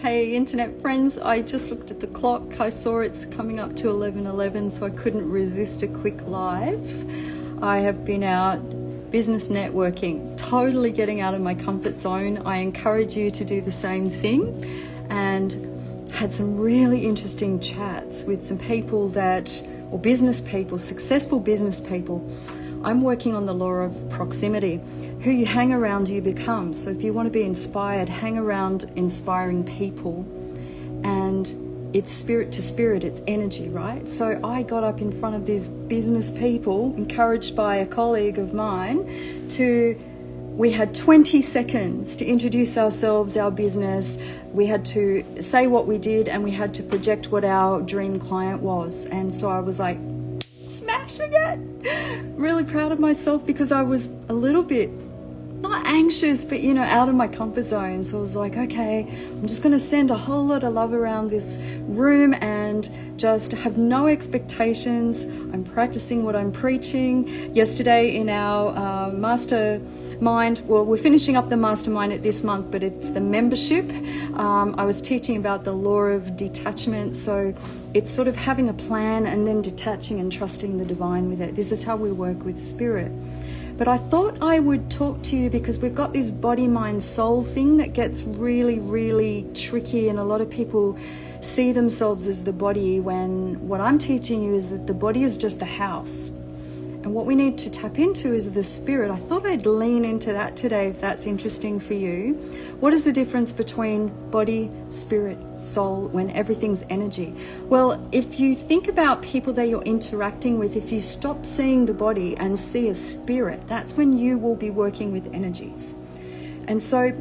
Hey internet friends, I just looked at the clock. I saw it's coming up to 11:11, so I couldn't resist a quick live. I have been out business networking, totally getting out of my comfort zone. I encourage you to do the same thing, and had some really interesting chats with some people or business people, successful business people. I'm working on the law of proximity. Who you hang around, you become. So if you want to be inspired, hang around inspiring people. And it's spirit to spirit, it's energy, right? So I got up in front of these business people, encouraged by a colleague of mine, we had 20 seconds to introduce ourselves, our business. We had to say what we did, and we had to project what our dream client was. And so I was like, smashing it. Really proud of myself, because I was a little bit, not anxious, but out of my comfort zone. So I was like, okay, I'm just going to send a whole lot of love around this room and just have no expectations. I'm practicing what I'm preaching. Yesterday in our mastermind, well, we're finishing up the mastermind at this month, but it's the membership. I was teaching about the law of detachment. So it's sort of having a plan and then detaching and trusting the divine with it. This is how we work with spirit. But I thought I would talk to you because we've got this body, mind, soul thing that gets really, really tricky, and a lot of people see themselves as the body, when what I'm teaching you is that the body is just the house. And what we need to tap into is the spirit. I thought I'd lean into that today, if that's interesting for you. What is the difference between body, spirit, soul, when everything's energy? Well, if you think about people that you're interacting with, if you stop seeing the body and see a spirit, that's when you will be working with energies. And so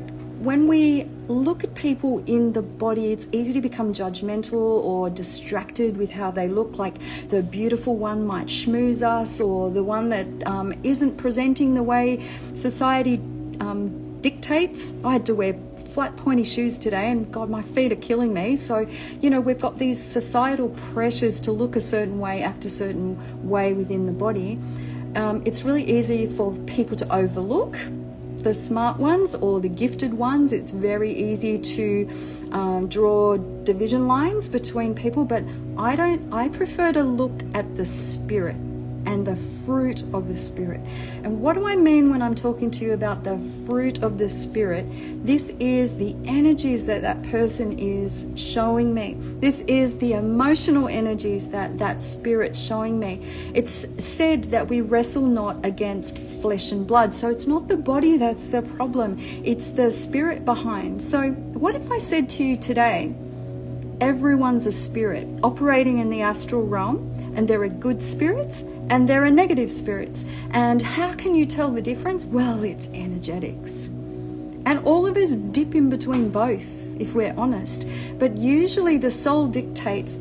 when we look at people in the body, it's easy to become judgmental or distracted with how they look. Like the beautiful one might schmooze us, or the one that isn't presenting the way society dictates. I had to wear flat pointy shoes today, and God, my feet are killing me. So we've got these societal pressures to look a certain way, act a certain way within the body. It's really easy for people to overlook the smart ones or the gifted ones. It's very easy to draw division lines between people, but I prefer to look at the spirit and the fruit of the spirit. And what do I mean when I'm talking to you about the fruit of the spirit? This is the energies that person is showing me. This is the emotional energies that spirit's showing me. It's said that we wrestle not against flesh and blood. So it's not the body that's the problem. It's the spirit behind. So what if I said to you today, everyone's a spirit operating in the astral realm, and there are good spirits and there are negative spirits. And how can you tell the difference? Well, it's energetics. And all of us dip in between both, if we're honest. But usually the soul dictates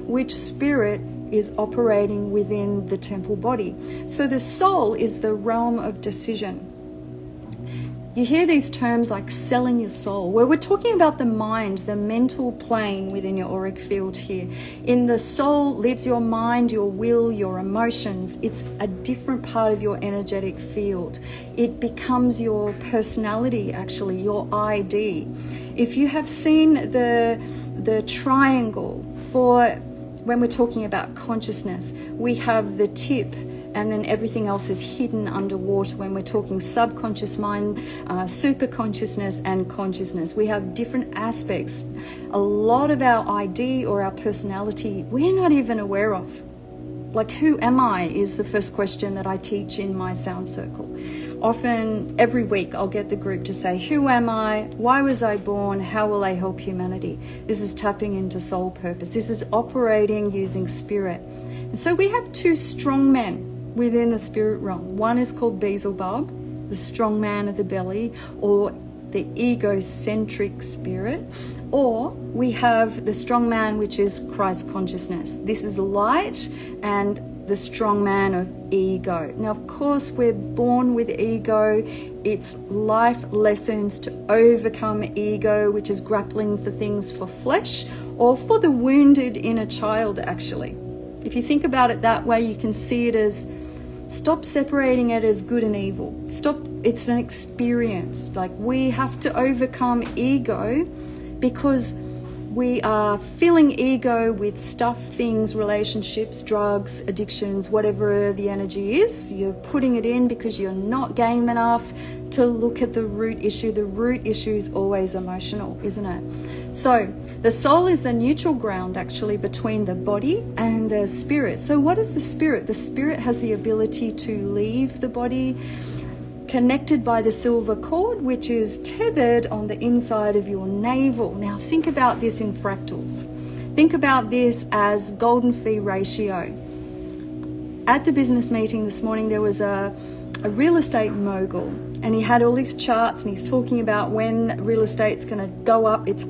which spirit is operating within the temple body. So the soul is the realm of decision. You hear these terms like selling your soul, where we're talking about the mind, the mental plane within your auric field here. In the soul lives your mind, your will, your emotions. It's a different part of your energetic field. It becomes your personality, actually, your ID. If you have seen the triangle for when we're talking about consciousness, we have the tip, and then everything else is hidden underwater when we're talking subconscious mind, super consciousness, and consciousness. We have different aspects. A lot of our ID or our personality we're not even aware of. Like, who am I is the first question that I teach in my sound circle. Often, every week, I'll get the group to say, who am I? Why was I born? How will I help humanity? This is tapping into soul purpose. This is operating using spirit. And so we have two strong men within the spirit realm. One is called Beelzebub, the strong man of the belly, or the egocentric spirit. Or we have the strong man, which is Christ consciousness. This is light, and the strong man of ego. Now, of course, we're born with ego. It's life lessons to overcome ego, which is grappling for things for flesh, or for the wounded inner child, actually. If you think about it that way, you can see it as, stop separating it as good and evil. Stop it's an experience. Like, we have to overcome ego because we are filling ego with stuff, things, relationships, drugs, addictions, whatever the energy is. You're putting it in because you're not game enough to look at the root issue. The root issue is always emotional, isn't it? So the soul is the neutral ground, actually, between the body and the spirit. So what is the spirit? The spirit has the ability to leave the body, connected by the silver cord, which is tethered on the inside of your navel. Now think about this in fractals. Think about this as golden fee ratio. At the business meeting this morning, there was a real estate mogul, and he had all these charts, and he's talking about when real estate's going to go up. It's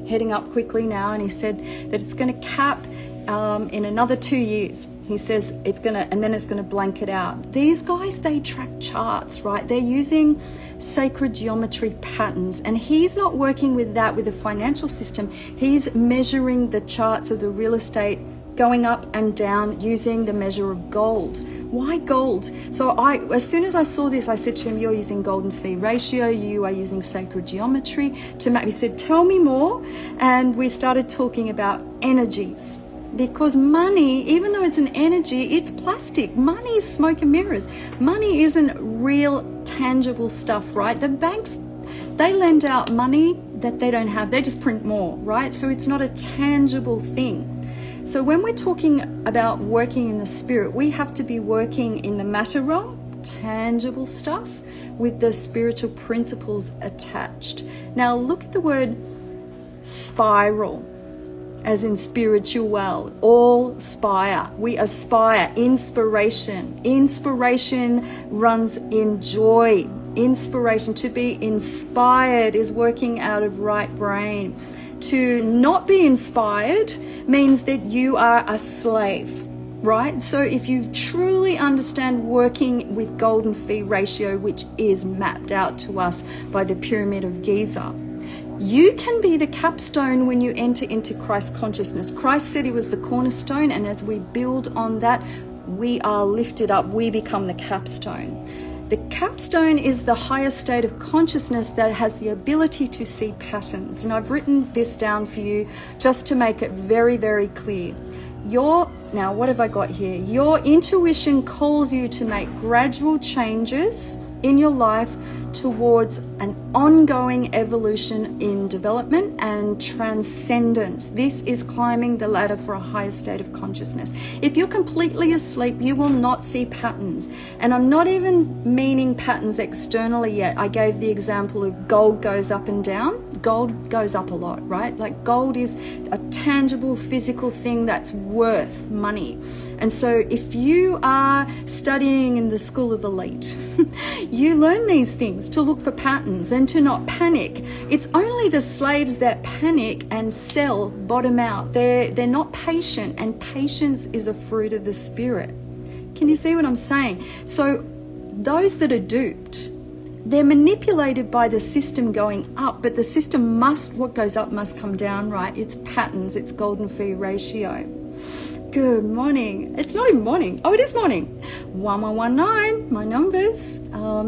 heading up quickly now, and he said that it's going to cap in another 2 years. He says it's going to, and then it's going to blanket out. These guys, they track charts, right? They're using sacred geometry patterns, and he's not working with that with the financial system. He's measuring the charts of the real estate going up and down using the measure of gold. Why gold? So as soon as I saw this, I said to him, you're using golden fee ratio, you are using sacred geometry. He said, tell me more. And we started talking about energies. Because money, even though it's an energy, it's plastic. Money is smoke and mirrors. Money isn't real, tangible stuff, right? The banks, they lend out money that they don't have. They just print more, right? So it's not a tangible thing. So when we're talking about working in the spirit, we have to be working in the matter realm, tangible stuff, with the spiritual principles attached. Now look at the word spiral, as in spiritual, all spire. We aspire, inspiration. Inspiration runs in joy. Inspiration, to be inspired, is working out of right brain. To not be inspired means that you are a slave, right? So if you truly understand working with golden fee ratio, which is mapped out to us by the Pyramid of Giza, you can be the capstone when you enter into Christ consciousness. Christ said he was the cornerstone, and as we build on that, we are lifted up. We become the capstone. The capstone is the higher state of consciousness that has the ability to see patterns. And I've written this down for you just to make it very, very clear. Now, what have I got here? Your intuition calls you to make gradual changes in your life towards an ongoing evolution in development and transcendence. This is climbing the ladder for a higher state of consciousness. If you're completely asleep, you will not see patterns. And I'm not even meaning patterns externally yet. I gave the example of gold goes up and down. Gold goes up a lot, right? Like, gold is a tangible physical thing that's worth money. And so if you are studying in the School of Elite, you learn these things to look for patterns and to not panic. It's only the slaves that panic and sell, bottom out. They're not patient, and patience is a fruit of the spirit. Can you see what I'm saying? So those that are duped, they're manipulated by the system going up, but the system what goes up must come down, right? It's patterns, it's golden fee ratio. Good morning. It's not even morning. Oh, it is morning. 1119, my numbers.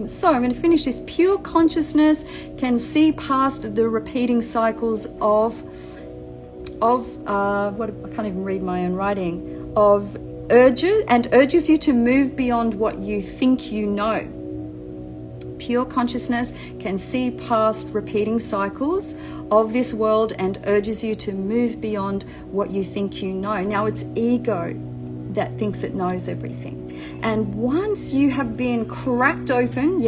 So I'm going to finish this. Pure consciousness can see past the repeating cycles of what, I can't even read my own writing, of urges you to move beyond what you think you know. Pure consciousness can see past repeating cycles of this world and urges you to move beyond what you think you know. Now, it's ego that thinks it knows everything. And once you have been cracked open,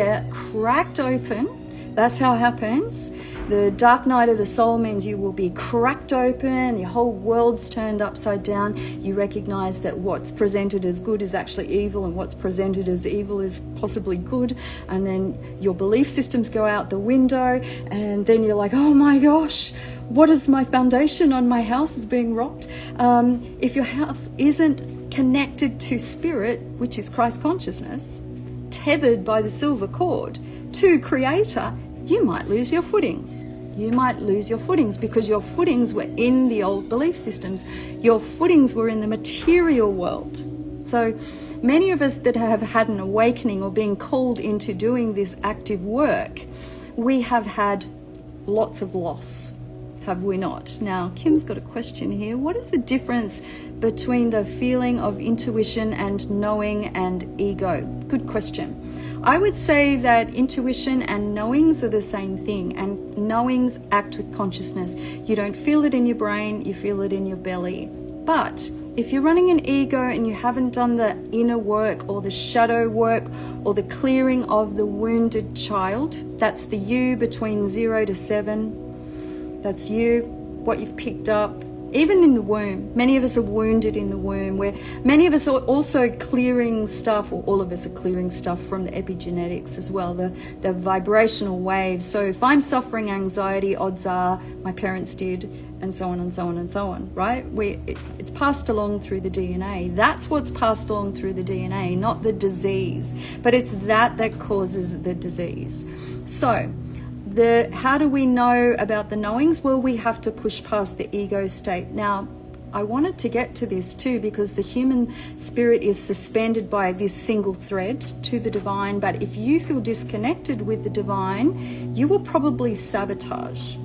that's how it happens. The dark night of the soul means you will be cracked open, your whole world's turned upside down. You recognize that what's presented as good is actually evil, and what's presented as evil is possibly good. And then your belief systems go out the window, and then you're like, oh my gosh, what is my foundation on my house is being rocked? If your house isn't connected to spirit, which is Christ consciousness, tethered by the silver cord to Creator, you might lose your footings. You might lose your footings because your footings were in the old belief systems. Your footings were in the material world. So many of us that have had an awakening or being called into doing this active work, we have had lots of loss, have we not? Now, Kim's got a question here. What is the difference between the feeling of intuition and knowing and ego? Good question. I would say that intuition and knowings are the same thing, and knowings act with consciousness. You don't feel it in your brain, you feel it in your belly. But if you're running an ego and you haven't done the inner work or the shadow work or the clearing of the wounded child, that's the you between 0 to 7. That's you, what you've picked up. Even in the womb, many of us are wounded in the womb, where many of us are also clearing stuff, or all of us are clearing stuff from the epigenetics as well, the vibrational waves. So if I'm suffering anxiety, odds are my parents did, and so on and so on and so on, right? It's passed along through the DNA. That's what's passed along through the DNA, not the disease. But it's that causes the disease. So how do we know about the knowings? Well, we have to push past the ego state. Now, I wanted to get to this too, because the human spirit is suspended by this single thread to the divine. But if you feel disconnected with the divine, you will probably sabotage,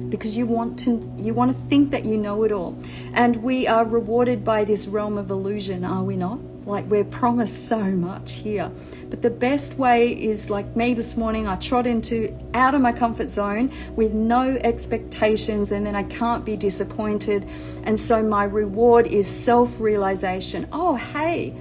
because you want to think that you know it all. And we are rewarded by this realm of illusion, are we not? Like, we're promised so much here. But the best way is, like me this morning, I trot out of my comfort zone with no expectations, and then I can't be disappointed. And so my reward is self-realization. Oh, hey,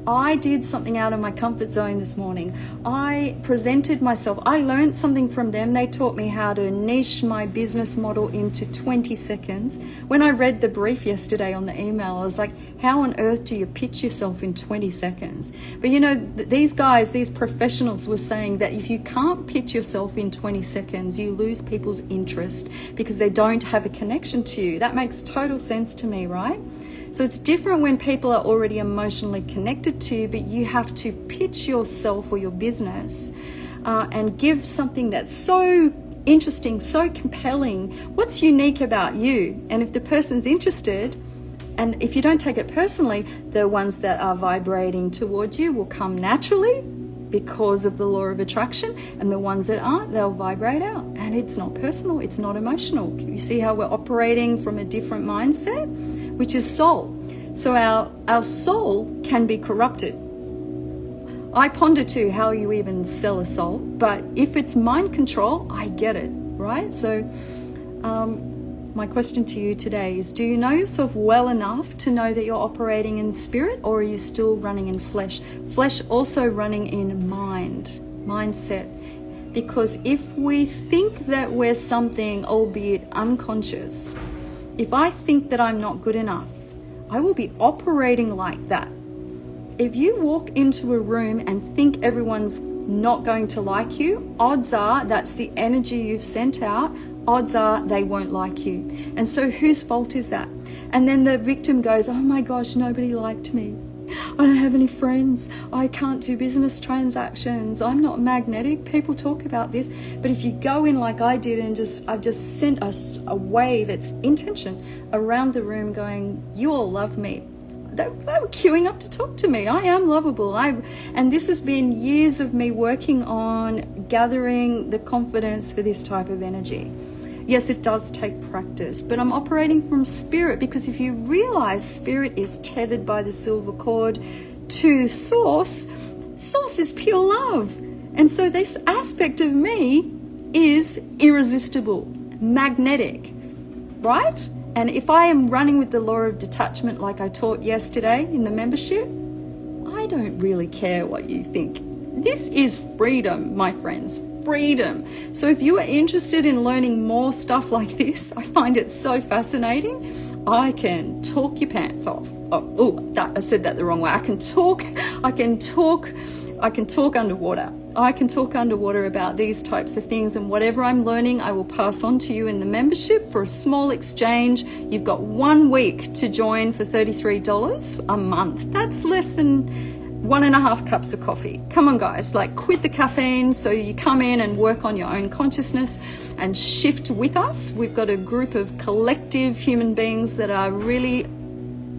I did something out of my comfort zone this morning. I presented myself. I learned something from them. They taught me how to niche my business model into 20 seconds. When I read the brief yesterday on the email, I was like, how on earth do you pitch yourself in 20 seconds? But you know, these guys, these professionals were saying that if you can't pitch yourself in 20 seconds, you lose people's interest because they don't have a connection to you. That makes total sense to me, right? So it's different when people are already emotionally connected to you, but you have to pitch yourself or your business and give something that's so interesting, so compelling. What's unique about you? And if the person's interested, and if you don't take it personally, the ones that are vibrating towards you will come naturally because of the law of attraction, and the ones that aren't, they'll vibrate out. And it's not personal, it's not emotional. You see how we're operating from a different mindset, which is soul. So our soul can be corrupted. I ponder too how you even sell a soul, but if it's mind control, I get it, right? So my question to you today is, do you know yourself well enough to know that you're operating in spirit, or are you still running in flesh? Flesh also running in mindset. Because if we think that we're something, albeit unconscious, if I think that I'm not good enough, I will be operating like that. If you walk into a room and think everyone's not going to like you, odds are that's the energy you've sent out. Odds are they won't like you. And so whose fault is that? And then the victim goes, oh my gosh, nobody liked me. I don't have any friends. I can't do business transactions. I'm not magnetic. People talk about this. But if you go in like I did and I've just sent a wave, it's intention, around the room going, you all love me. They were queuing up to talk to me. I am lovable. And this has been years of me working on gathering the confidence for this type of energy. Yes, it does take practice, but I'm operating from spirit, because if you realize spirit is tethered by the silver cord to source is pure love. And so this aspect of me is irresistible, magnetic, right? And if I am running with the law of detachment like I taught yesterday in the membership, I don't really care what you think. This is freedom, my friends, freedom. So if you are interested in learning more stuff like this, I find it so fascinating. I can talk your pants off. I said that the wrong way. I can talk underwater. I can talk underwater about these types of things, and whatever I'm learning, I will pass on to you in the membership for a small exchange. You've got 1 week to join for $33 a month. That's less than 1.5 cups of coffee. Come on, guys, like, quit the caffeine so you come in and work on your own consciousness and shift with us. We've got a group of collective human beings that are really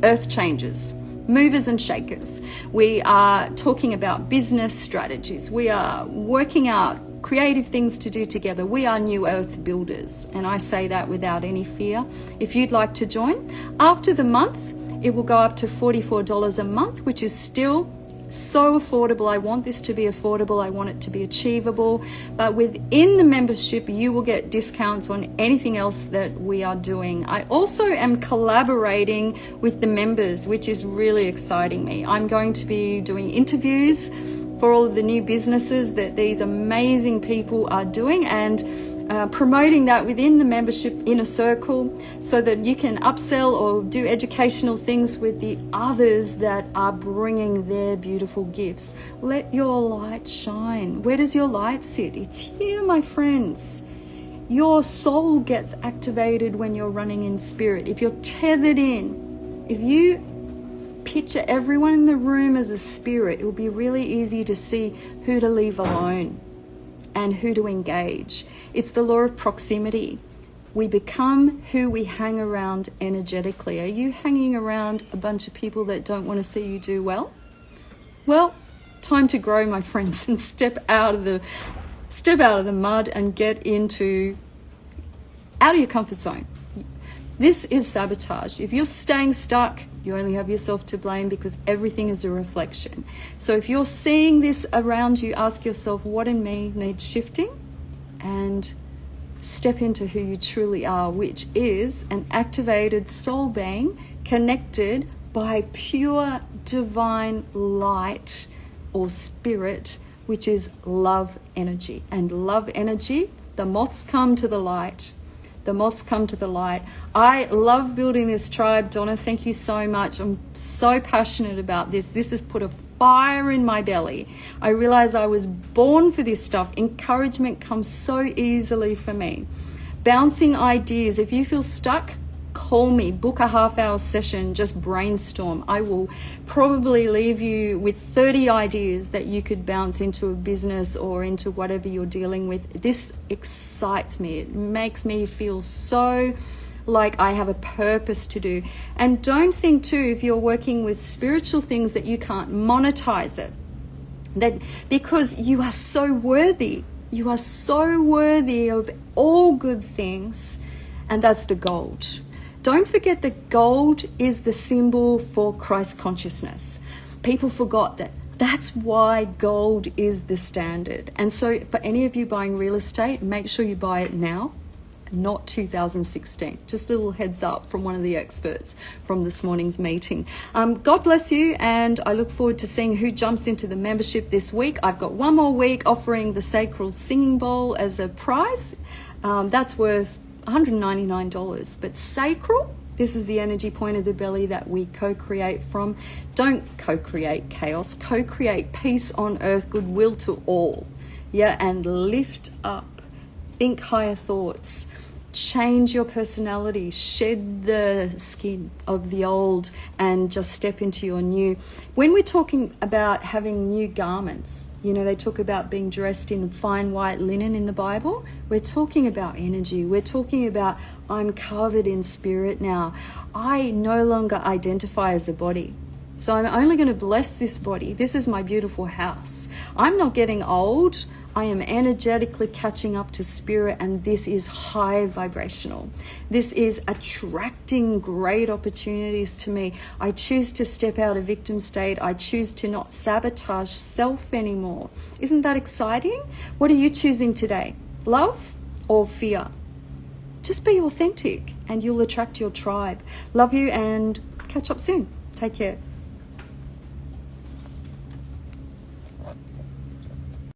earth changers. movers and shakers. We are talking about business strategies. We are working out creative things to do together. We are new earth builders, and I say that without any fear. If you'd like to join, after the month, it will go up to $44 a month, which is still so affordable. I want this to be affordable. I want it to be achievable. But within the membership, you will get discounts on anything else that we are doing. I also am collaborating with the members, which is really exciting me. I'm going to be doing interviews for all of the new businesses that these amazing people are doing, and promoting that within the membership inner circle so that you can upsell or do educational things with the others that are bringing their beautiful gifts. Let your light shine. Where does your light sit? It's here, my friends. Your soul gets activated when you're running in spirit. If you're tethered in, if you picture everyone in the room as a spirit, it will be really easy to see who to leave alone and who to engage. It's the law of proximity. We become who we hang around energetically. Are you hanging around a bunch of people that don't want to see you do well? Well, time to grow, my friends, and step out of the mud and get out of your comfort zone. This is sabotage. If you're staying stuck, you only have yourself to blame, because everything is a reflection. So if you're seeing this around you, ask yourself, what in me needs shifting? And step into who you truly are, which is an activated soul being connected by pure divine light or spirit, which is love energy. And love energy, the moths come to the light. The moths come to the light. I love building this tribe, Donna. Thank you so much. I'm so passionate about this. This has put a fire in my belly. I realize I was born for this stuff. Encouragement comes so easily for me. Bouncing ideas. If you feel stuck, call me, book a half-hour session, just brainstorm. I will probably leave you with 30 ideas that you could bounce into a business or into whatever you're dealing with. This excites me. It makes me feel so like I have a purpose to do. And don't think too, if you're working with spiritual things, that you can't monetize it. That because you are so worthy. You are so worthy of all good things, and that's the gold. Don't forget that gold is the symbol for Christ consciousness. People forgot that. That's why gold is the standard. And so for any of you buying real estate, make sure you buy it now, not 2016. Just a little heads up from one of the experts from this morning's meeting. God bless you, and I look forward to seeing who jumps into the membership this week. I've got one more week offering the Sacral Singing Bowl as a prize. That's worth $199, but sacral, this is the energy point of the belly that we co-create from. Don't co-create chaos, co-create peace on earth, goodwill to all. Yeah, and lift up, think higher thoughts, change your personality, shed the skin of the old and just step into your new. When we're talking about having new garments, you know, they talk about being dressed in fine white linen in the Bible. We're talking about energy. We're talking about I'm covered in spirit now. I no longer identify as a body. So I'm only going to bless this body. This is my beautiful house. I'm not getting old. I am energetically catching up to spirit, and this is high vibrational. This is attracting great opportunities to me. I choose to step out of victim state. I choose to not sabotage self anymore. Isn't that exciting? What are you choosing today? Love or fear? Just be authentic and you'll attract your tribe. Love you, and catch up soon. Take care.